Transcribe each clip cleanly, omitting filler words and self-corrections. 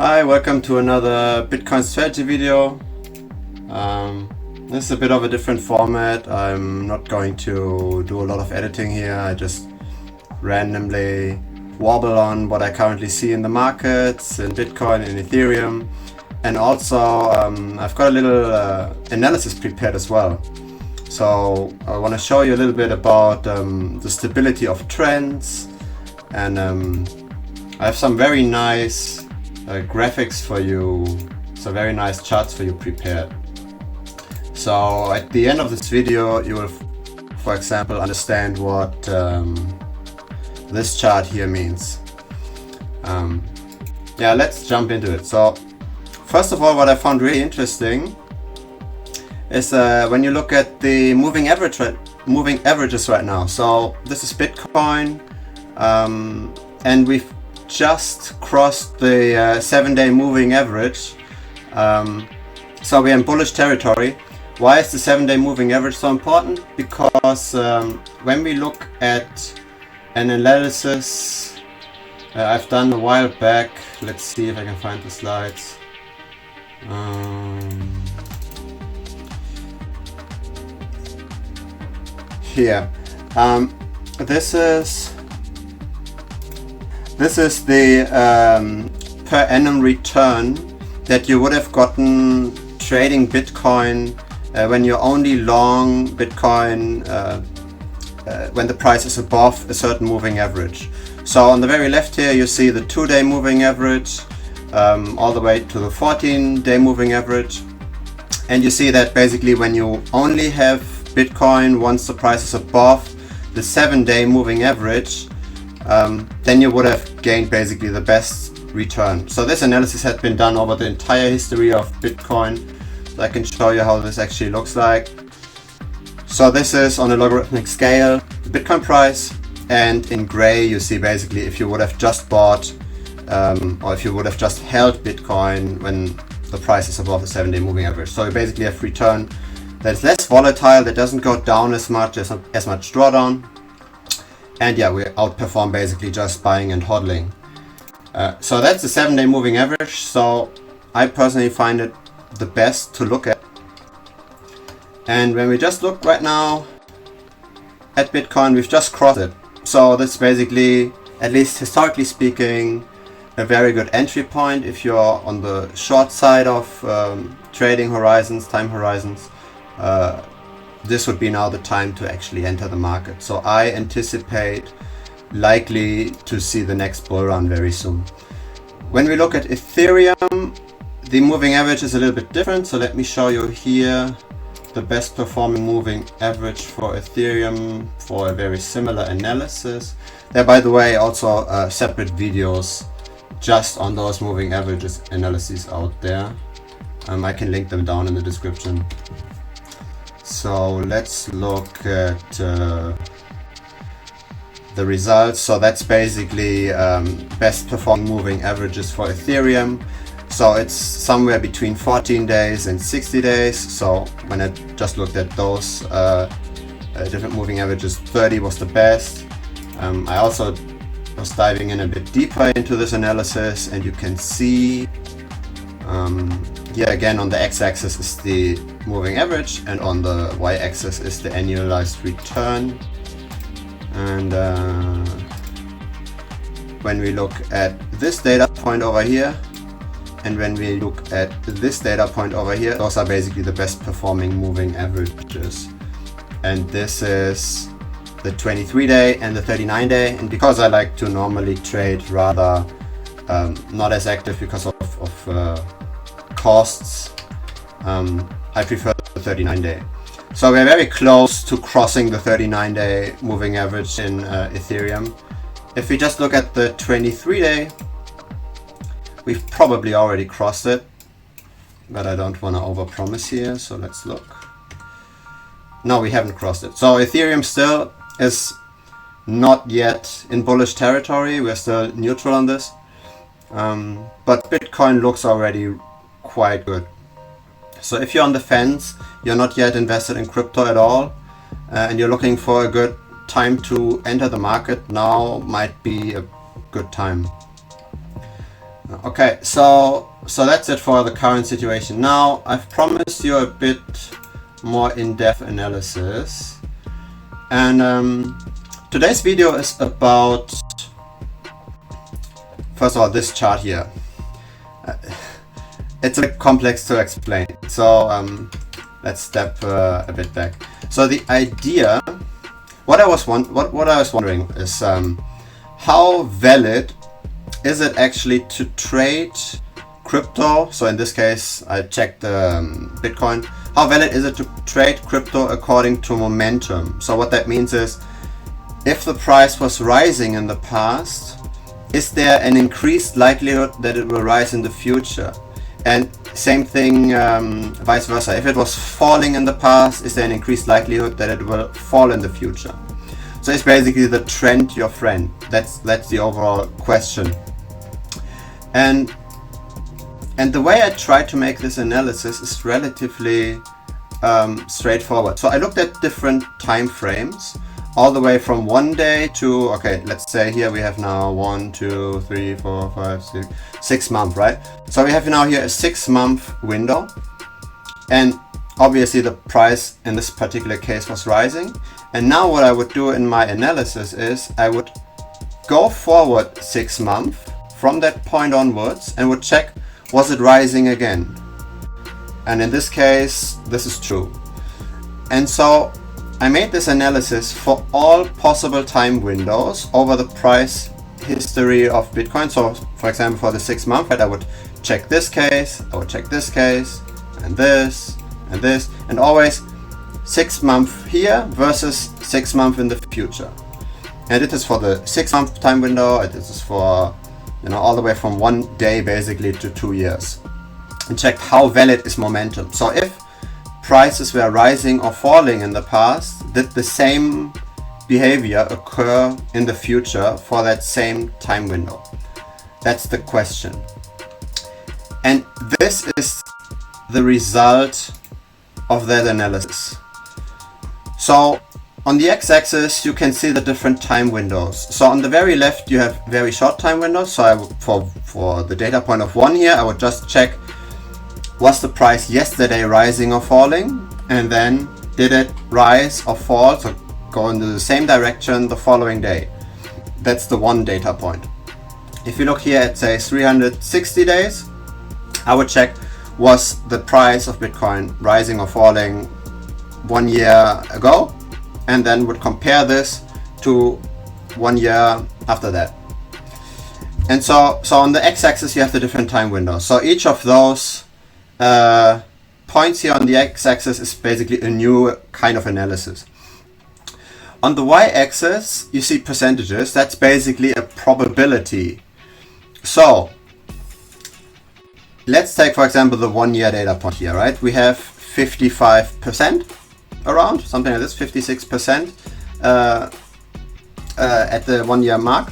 Hi, welcome to another Bitcoin strategy video. This is a bit of a different format. I'm not going to do a lot of editing here. I just randomly wobble on what I currently see in the markets, in Bitcoin, in Ethereum. And also I've got a little analysis prepared as well. So I want to show you a little bit about the stability of trends, and I have some very nice graphics for you, some very nice charts for you prepared. So at the end of this video you will, for example, understand what this chart here means. Yeah, let's jump into it. So first of all, what I found really interesting is when you look at the moving averages right now. So this is Bitcoin, and we've just crossed the 7-day moving average. So we're in bullish territory. Why is the 7-day moving average so important? Because when we look at an analysis I've done a while back, let's see if I can find the slides. Here, this is the per annum return that you would have gotten trading Bitcoin when you're only long Bitcoin when the price is above a certain moving average. So on the very left here you see the 2-day moving average all the way to the 14-day moving average, and you see that basically when you only have Bitcoin once the price is above the 7-day moving average, then you would have gained basically the best return. So this analysis had been done over the entire history of Bitcoin. So I can show you how this actually looks like. So this is on a logarithmic scale, the Bitcoin price, and in gray you see basically if you would have just bought or if you would have just held Bitcoin when the price is above the 7-day moving average. So you basically have return that is less volatile, that doesn't go down as much drawdown. And yeah, we outperform basically just buying and hodling. So that's the 7-day moving average. So I personally find it the best to look at. And when we just look right now at Bitcoin, we've just crossed it. So that's basically, at least historically speaking, a very good entry point if you're on the short side of trading horizons, time horizons. This would be now the time to actually enter the market. So I anticipate likely to see the next bull run very soon. When we look at Ethereum, the moving average is a little bit different. So let me show you here the best performing moving average for Ethereum for a very similar analysis. There, by the way, also separate videos just on those moving averages analyses out there. I can link them down in the description. So let's look at the results. So that's basically best performing moving averages for Ethereum. So it's somewhere between 14 days and 60 days. So when I just looked at those different moving averages, 30 was the best. I also was diving in a bit deeper into this analysis, and you can see here again on the x-axis is the moving average, and on the y-axis is the annualized return. And when we look at this data point over here, and when we look at this data point over here, those are basically the best performing moving averages. And this is the 23-day and the 39-day. And because I like to normally trade rather not as active because of costs, I prefer the 39-day. So we're very close to crossing the 39-day moving average in Ethereum. If we just look at the 23-day, we've probably already crossed it, but I don't want to overpromise here, so let's look. No, we haven't crossed it. So Ethereum still is not yet in bullish territory. We're still neutral on this, but Bitcoin looks already quite good. So if you're on the fence, you're not yet invested in crypto at all, and you're looking for a good time to enter the market, now might be a good time. Okay, so that's it for the current situation. Now I've promised you a bit more in-depth analysis, and today's video is about, first of all, this chart here. It's a bit complex to explain, so let's step a bit back. So the idea, what I was wondering is how valid is it actually to trade crypto? So in this case, I checked Bitcoin. How valid is it to trade crypto according to momentum? So what that means is, if the price was rising in the past, is there an increased likelihood that it will rise in the future? And same thing, vice versa. If it was falling in the past, is there an increased likelihood that it will fall in the future? So it's basically the trend your friend. That's the overall question. And the way I try to make this analysis is relatively straightforward. So I looked at different time frames, all the way from 1 day to, okay, let's say here we have now 1, 2, 3, 4, 5, 6 months, right? So we have now here a 6-month window, and obviously the price in this particular case was rising. And now what I would do in my analysis is I would go forward 6 months from that point onwards and would check, was it rising again? And in this case, this is true. And so I made this analysis for all possible time windows over the price history of Bitcoin. So for example, for the 6 month, I would check this case, I would check this case, and this, and this, and always 6 months here versus 6 months in the future. And it is for the 6 month time window, it is for, you know, all the way from 1 day basically to 2 years. And check how valid is momentum. So if prices were rising or falling in the past, did the same behavior occur in the future for that same time window? That's the question. And this is the result of that analysis. So on the x-axis you can see the different time windows. So on the very left you have very short time windows. So for the data point of 1 here, I would just check, was the price yesterday rising or falling? And then did it rise or fall, so go into the same direction the following day? That's the 1 data point. If you look here at, say, 360 days, I would check, was the price of Bitcoin rising or falling 1 year ago? And then would compare this to 1 year after that. And so on the x-axis you have the different time windows. So each of those points here on the x-axis is basically a new kind of analysis. On the y-axis you see percentages. That's basically a probability. So let's take, for example, the 1 year data point here, right? We have 55% around, something like this, 56% at the 1 year mark.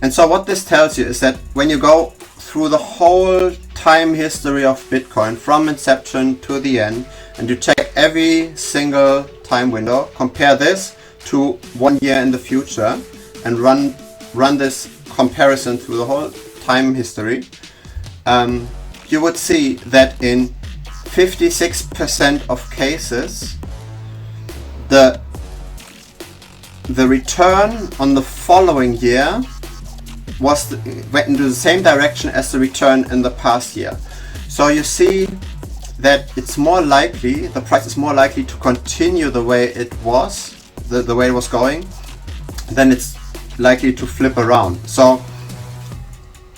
And so what this tells you is that when you go through the whole time history of Bitcoin from inception to the end, and you check every single time window, compare this to 1 year in the future, and run this comparison through the whole time history, you would see that in 56% of cases the return on the following year went into the same direction as the return in the past year. So you see that it's more likely, the price is more likely to continue the way it was, the way it was going, than it's likely to flip around. So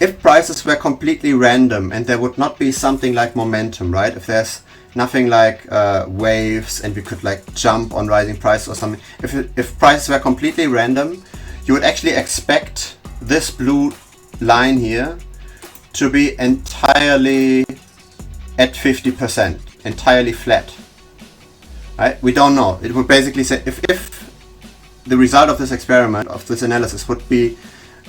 if prices were completely random and there would not be something like momentum, right? If there's nothing like waves and we could like jump on rising prices or something. If prices were completely random, you would actually expect this blue line here to be entirely at 50%, entirely flat. Right? We don't know. It would basically say if the result of this experiment, of this analysis, would be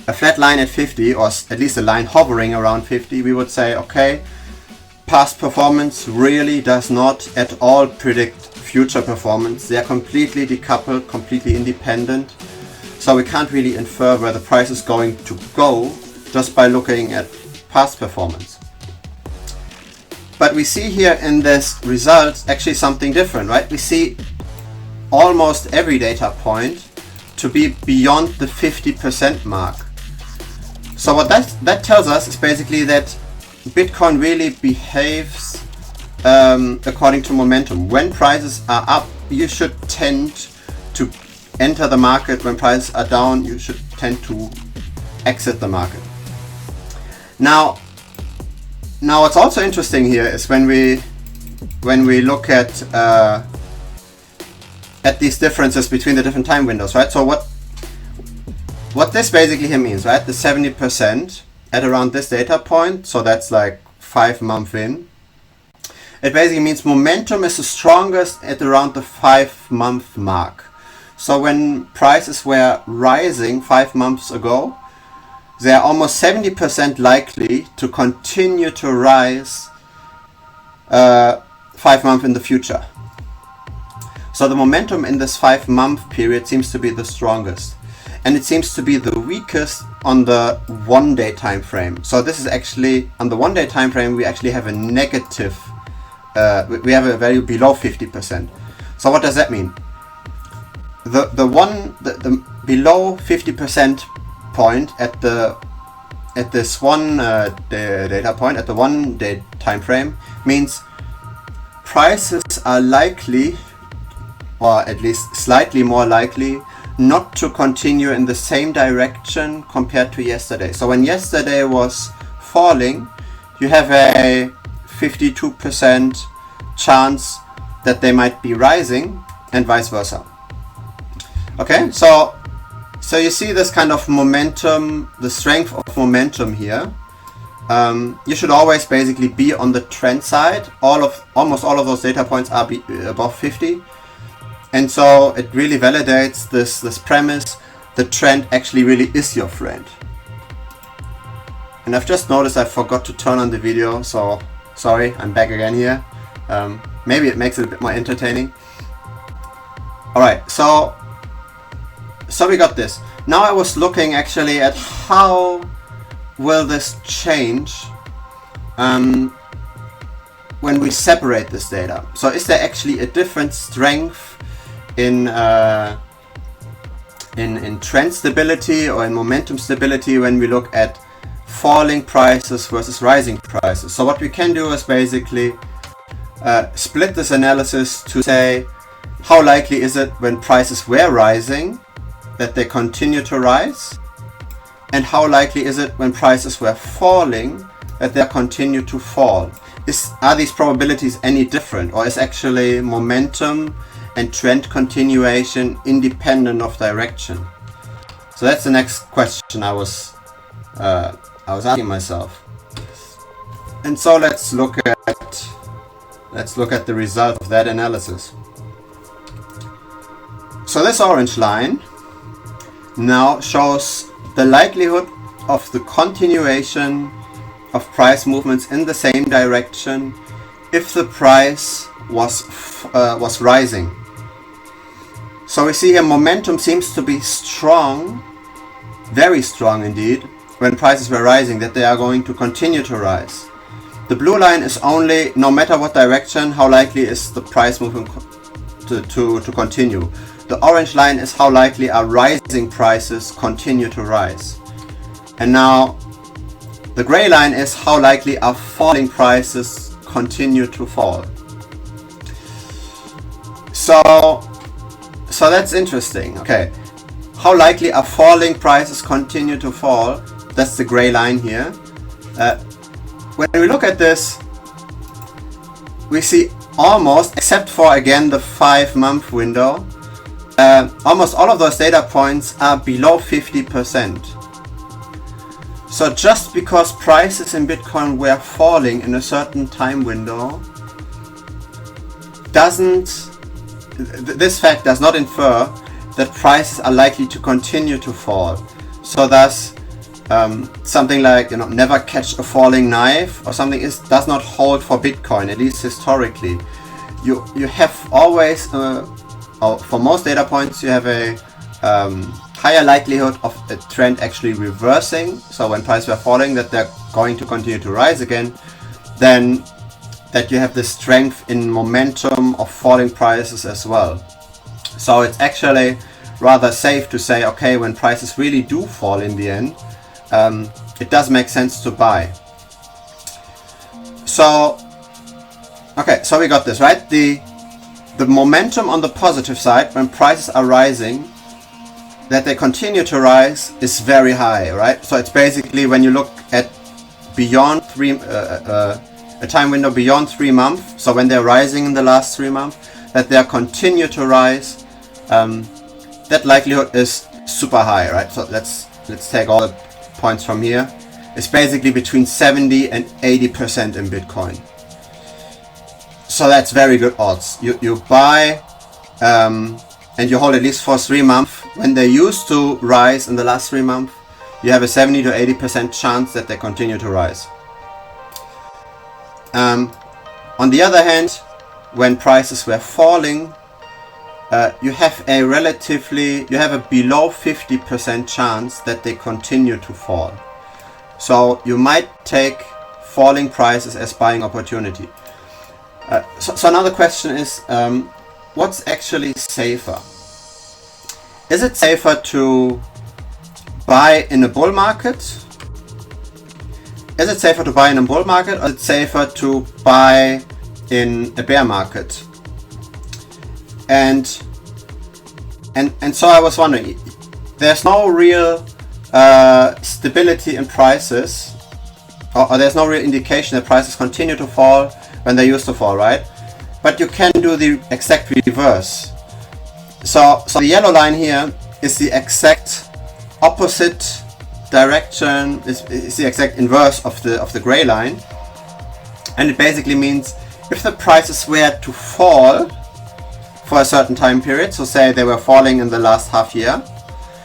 a flat line at 50, or at least a line hovering around 50, we would say, okay, past performance really does not at all predict future performance. They are completely decoupled, completely independent. So we can't really infer where the price is going to go just by looking at past performance. But we see here in this result actually something different, right? We see almost every data point to be beyond the 50% mark. So what that tells us is basically that Bitcoin really behaves according to momentum. When prices are up, you should tend to enter the market. When prices are down, you should tend to exit the market. Now what's also interesting here is when we look at these differences between the different time windows, right? So what this basically here means, right? The 70% at around this data point, so that's like 5 months in. It basically means momentum is the strongest at around the 5-month mark. So when prices were rising 5 months ago, they are almost 70% likely to continue to rise 5 months in the future. So the momentum in this 5-month period seems to be the strongest. And it seems to be the weakest on the 1-day time frame. So this is actually, on the 1-day time frame, we actually have a negative, we have a value below 50%. So what does that mean? The below 50% point at this one data point, at the 1-day time frame, means prices are likely, or at least slightly more likely, not to continue in the same direction compared to yesterday. So when yesterday was falling, you have a 52% chance that they might be rising, and vice versa. Okay, so you see this kind of momentum, the strength of momentum here. You should always basically be on the trend side. Almost all of those data points are above 50. And so it really validates this premise: the trend actually really is your friend. And I've just noticed I forgot to turn on the video, so sorry, I'm back again here. Maybe it makes it a bit more entertaining. Alright, so we got this. Now I was looking actually at how will this change when we separate this data. So is there actually a different strength in trend stability or in momentum stability when we look at falling prices versus rising prices? So what we can do is basically split this analysis to say, how likely is it when prices were rising that they continue to rise, and how likely is it when prices were falling that they continue to fall? Are these probabilities any different, or is actually momentum and trend continuation independent of direction? So that's the next question I was asking myself. And so let's look at the result of that analysis. So this orange line now shows the likelihood of the continuation of price movements in the same direction if the price was rising. So we see here momentum seems to be strong, very strong indeed, when prices were rising, that they are going to continue to rise. The blue line is only, no matter what direction, how likely is the price movement to continue. The orange line is how likely are rising prices continue to rise. And now the gray line is how likely are falling prices continue to fall. So that's interesting. Okay, how likely are falling prices continue to fall? That's the gray line here. When we look at this, we see almost, except for again the 5-month window, almost all of those data points are below 50%. So just because prices in Bitcoin were falling in a certain time window, this fact does not infer that prices are likely to continue to fall. So thus, something like, never catch a falling knife or something does not hold for Bitcoin, at least historically. You have always, for most data points, you have a higher likelihood of a trend actually reversing. So when prices were falling, that they're going to continue to rise again, than that you have the strength in momentum of falling prices as well. So it's actually rather safe to say, okay, when prices really do fall in the end, it does make sense to buy. So, okay, so we got this, right? The momentum on the positive side, when prices are rising, that they continue to rise, is very high, right? So it's basically when you look at beyond a time window beyond 3 months, so when they're rising in the last 3 months, that they continue to rise, that likelihood is super high, right? So let's take all the points from here. It's basically between 70 and 80% in Bitcoin. So that's very good odds. You buy and you hold at least for 3 months. When they used to rise in the last 3 months, you have a 70 to 80% chance that they continue to rise. On the other hand, when prices were falling, you have a below 50% chance that they continue to fall. So you might take falling prices as buying opportunity. So another question is, what's actually safer? Is it safer to buy in a bull market? Is it safer to buy in a bull market, or is it safer to buy in a bear market? And so I was wondering, there's no real stability in prices, or there's no real indication that prices continue to fall when they used to fall, right? But you can do the exact reverse. So the yellow line here is the exact opposite direction, is the exact inverse of the gray line, and it basically means if the prices were to fall for a certain time period, so say they were falling in the last half year,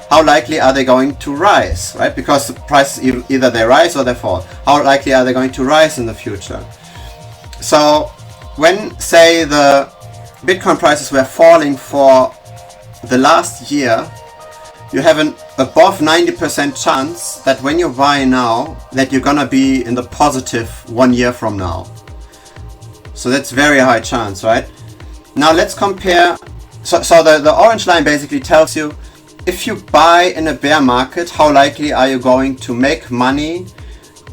how likely are they going to rise, right? Because the prices either they rise or they fall. How likely are they going to rise in the future? So when, say, the Bitcoin prices were falling for the last year, you have an above 90% chance that when you buy now, that you're gonna be in the positive 1 year from now. So that's very high chance, right? Now let's compare. So the orange line basically tells you, if you buy in a bear market, how likely are you going to make money,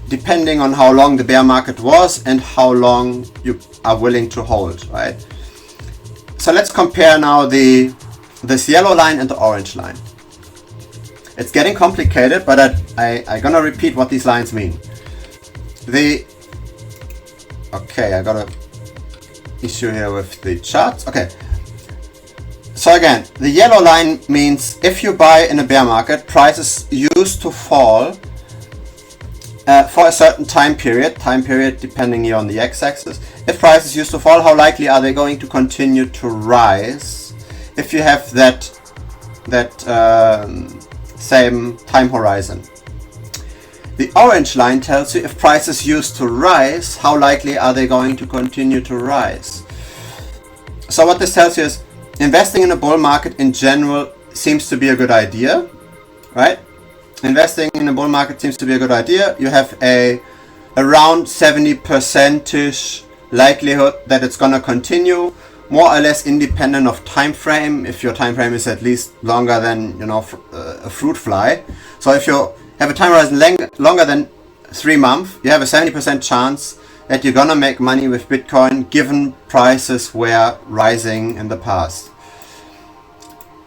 depending on how long the bear market was and how long you are willing to hold, right? So let's compare now this yellow line and the orange line. It's getting complicated, but I'm gonna repeat what these lines mean. Okay, I got an issue here with the charts. Okay. So again, the yellow line means if you buy in a bear market, prices used to fall for a certain time period depending here on the x-axis. If prices used to fall, how likely are they going to continue to rise if you have that same time horizon? The orange line tells you if prices used to rise, how likely are they going to continue to rise? So what this tells you is, investing in a bull market in general seems to be a good idea, right? Investing in a bull market seems to be a good idea. You have around 70% likelihood that it's gonna continue, more or less independent of time frame. If your time frame is at least longer than, a fruit fly. So if you have a time horizon longer than 3 months, you have a 70% chance that you're gonna make money with Bitcoin, given prices were rising in the past.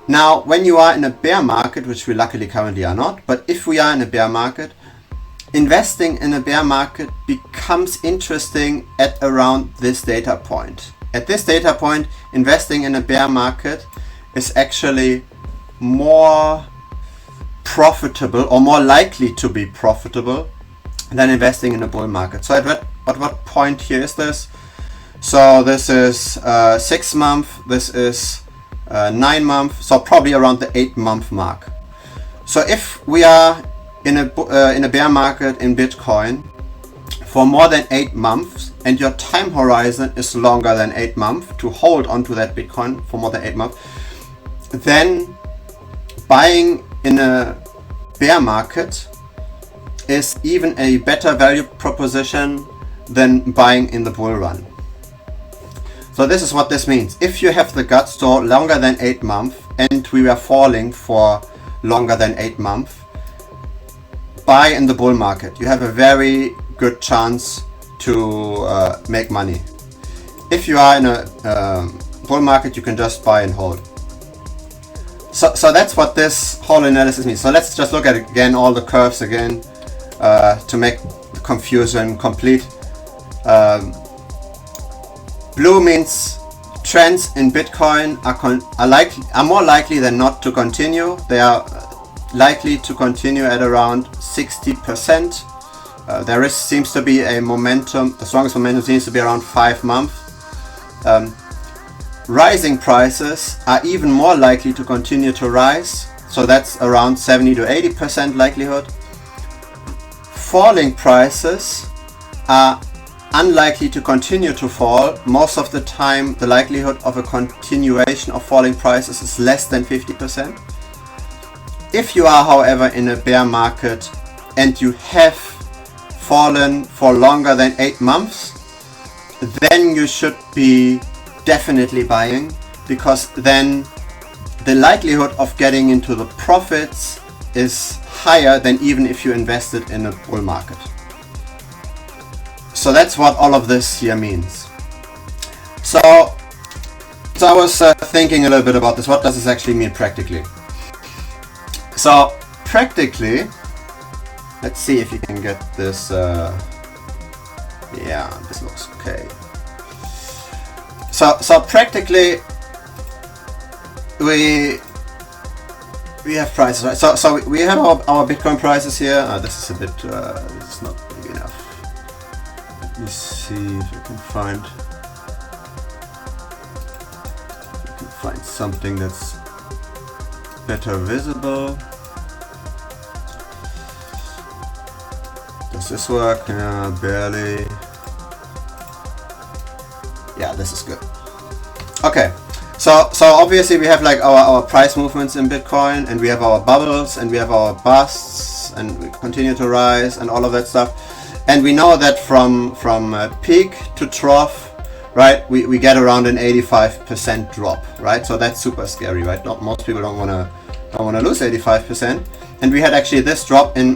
Now, when you are in a bear market, which we luckily currently are not, but if we are in a bear market, investing in a bear market becomes interesting at around this data point. At this data point, investing in a bear market is actually more profitable, or more likely to be profitable, than investing in a bull market. So at what point here is this? So this is 6 months, this is 9 months, so probably around the 8-month mark. So if we are in a bear market in Bitcoin for more than 8 months, and your time horizon is longer than 8 months to hold onto that Bitcoin for more than 8 months, then buying in a bear market is even a better value proposition than buying in the bull run. So this is what this means. If you have the guts to hold longer than 8 months, and we were falling for longer than 8 months, buy in the bull market. You have a very good chance to make money. If you are in a bull market, you can just buy and hold. So that's what this whole analysis means. So let's just look at again all the curves again to make the confusion complete. Blue means trends in Bitcoin are more likely than not to continue. They are likely to continue at around 60%. There seems to be a momentum. The strongest momentum seems to be around 5 months. Rising prices are even more likely to continue to rise. So that's around 70 to 80% likelihood. Falling prices are unlikely to continue to fall. Most of the time, the likelihood of a continuation of falling prices is less than 50%. If you are, however, in a bear market and you have fallen for longer than 8 months, then you should be definitely buying, because then the likelihood of getting into the profits is higher than even if you invested in a bull market. So that's what all of this here means. So I was thinking a little bit about this. What does this actually mean practically? So practically, let's see if you can get this. Yeah, this looks okay. So practically, we have prices, right? So we have our Bitcoin prices here. This is a bit. This is not big enough. Let me see if I can find something that's better visible. Does this work? Yeah, barely. Yeah, this is good. Okay, so obviously we have like our price movements in Bitcoin, and we have our bubbles, and we have our busts, and we continue to rise, and all of that stuff. And we know that from peak to trough, right, we get around an 85% drop, right? So that's super scary, right? Not most people don't wanna lose 85%. And we had actually this drop in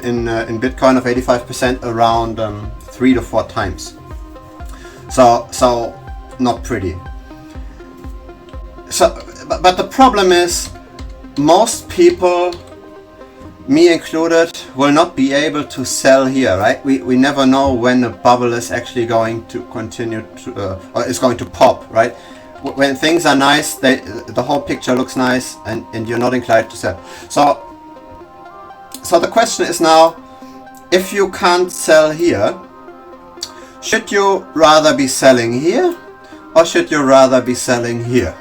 Bitcoin of 85% around 3 to 4 times. So not pretty. So, but the problem is, most people, me included, will not be able to sell here, right? We never know when a bubble is actually going to continue to, or is going to pop, right? When things are nice, the whole picture looks nice, and you're not inclined to sell. So the question is now, if you can't sell here, should you rather be selling here, or should you rather be selling here?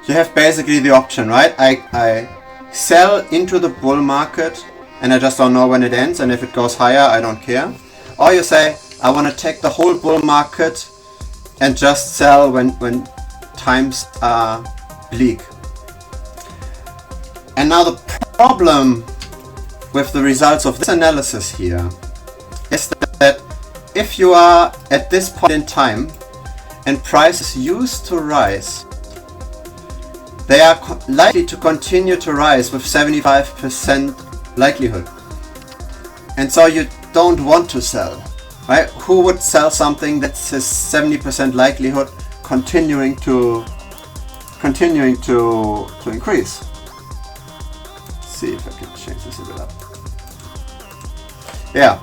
You have basically the option, right? I sell into the bull market, and I just don't know when it ends, and if it goes higher, I don't care. Or you say, I want to take the whole bull market and just sell when times are bleak. And now the problem with the results of this analysis here is that if you are at this point in time and prices used to rise, they are likely to continue to rise with 75% likelihood. And so you don't want to sell, right? Who would sell something that says 70% likelihood continuing to increase? Let's see if I can change this a bit up. Yeah.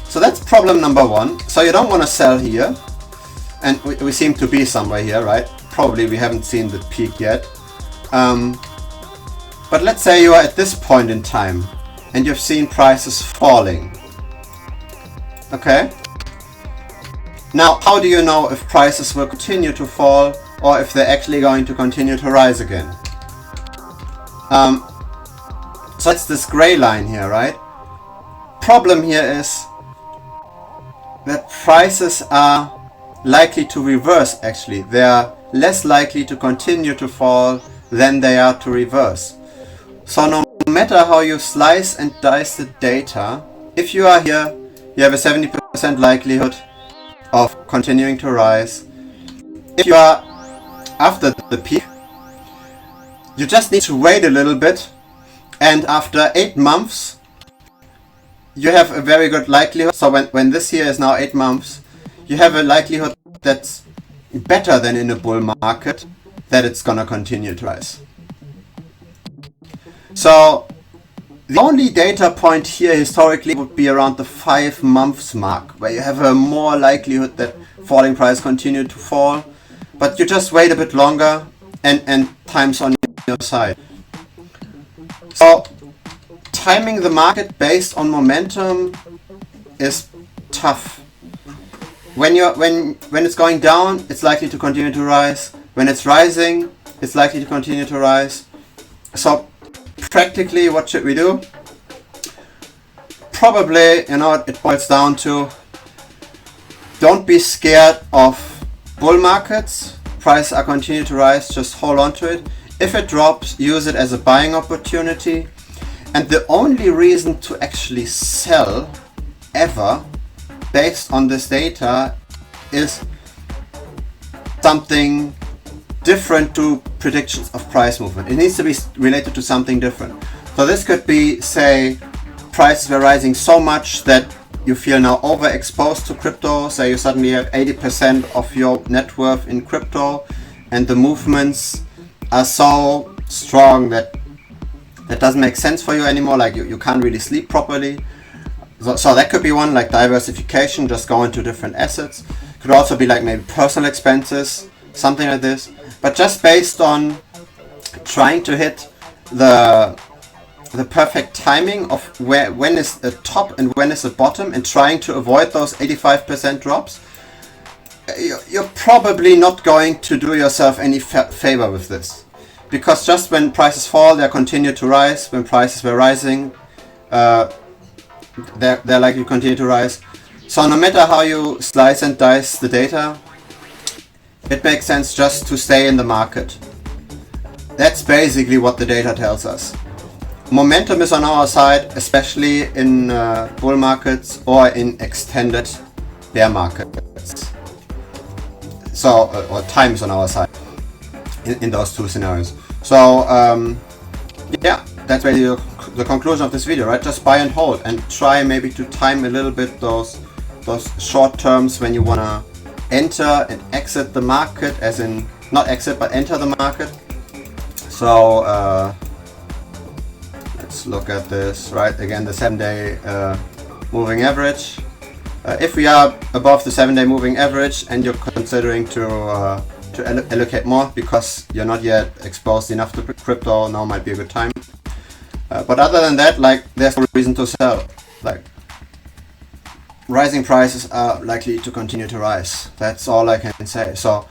So that's problem number 1. So you don't want to sell here, and we seem to be somewhere here, right? Probably we haven't seen the peak yet. But let's say you are at this point in time and you've seen prices falling. Okay? Now, how do you know if prices will continue to fall or if they're actually going to continue to rise again? So it's this gray line here, right? Problem here is that prices are likely to reverse, actually. They are less likely to continue to fall than they are to reverse. So no matter how you slice and dice the data, if you are here, you have a 70% likelihood of continuing to rise. If you are after the peak, you just need to wait a little bit, and after 8 months you have a very good likelihood. So when this here is now 8 months, you have a likelihood that's better than in a bull market that it's gonna continue to rise. So the only data point here historically would be around the 5 months mark, where you have a more likelihood that falling price continue to fall, but you just wait a bit longer and time's on your side. So timing the market based on momentum is tough. When it's going down, it's likely to continue to rise. When it's rising, it's likely to continue to rise. So practically, what should we do? Probably, it boils down to, don't be scared of bull markets. Prices are continue to rise, just hold on to it. If it drops, use it as a buying opportunity. And the only reason to actually sell ever based on this data is something different to predictions of price movement. It needs to be related to something different. So this could be, say, prices were rising so much that you feel now overexposed to crypto. Say you suddenly have 80% of your net worth in crypto, and the movements are so strong that doesn't make sense for you anymore. Like you can't really sleep properly. So that could be one, like diversification, just go into different assets. Could also be like maybe personal expenses, something like this. But just based on trying to hit the perfect timing of when is the top and when is the bottom, and trying to avoid those 85% drops, you're probably not going to do yourself any favor with this. Because just when prices fall, they continue to rise. When prices were rising, they're likely to continue to rise. So no matter how you slice and dice the data, it makes sense just to stay in the market. That's basically what the data tells us. Momentum is on our side, especially in bull markets or in extended bear markets. So, or time is on our side in those two scenarios. So, yeah, that's really the conclusion of this video, right? Just buy and hold, and try maybe to time a little bit those short terms when you wanna enter and exit the market, as in not exit but enter the market. So let's look at this, right? Again, the 7-day moving average. If we are above the 7-day moving average and you're considering to allocate more because you're not yet exposed enough to crypto, now might be a good time. But other than that, like, there's no reason to sell. Like, rising prices are likely to continue to rise. That's all I can say. So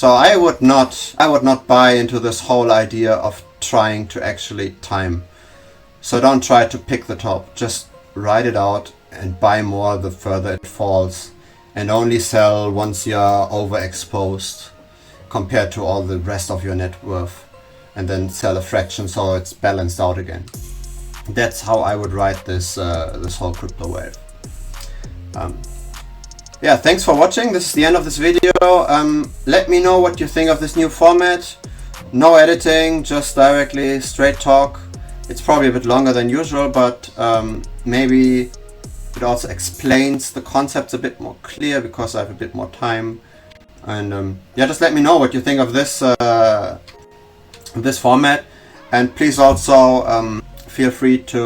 I would not buy into this whole idea of trying to actually time. So don't try to pick the top. Just ride it out and buy more the further it falls, and only sell once you're overexposed compared to all the rest of your net worth, and then sell a fraction so it's balanced out again. That's how I would ride this this whole crypto wave. Yeah, thanks for watching. This is the end of this video. Let me know what you think of this new format. No editing, just directly straight talk. It's probably a bit longer than usual, but maybe it also explains the concepts a bit more clear because I have a bit more time. And yeah, just let me know what you think of this this format, and please also feel free to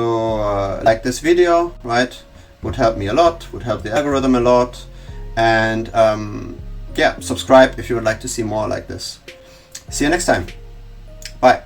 like this video, right? Would help me a lot, would help the algorithm a lot, and yeah, subscribe if you would like to see more like this. See you next time. Bye.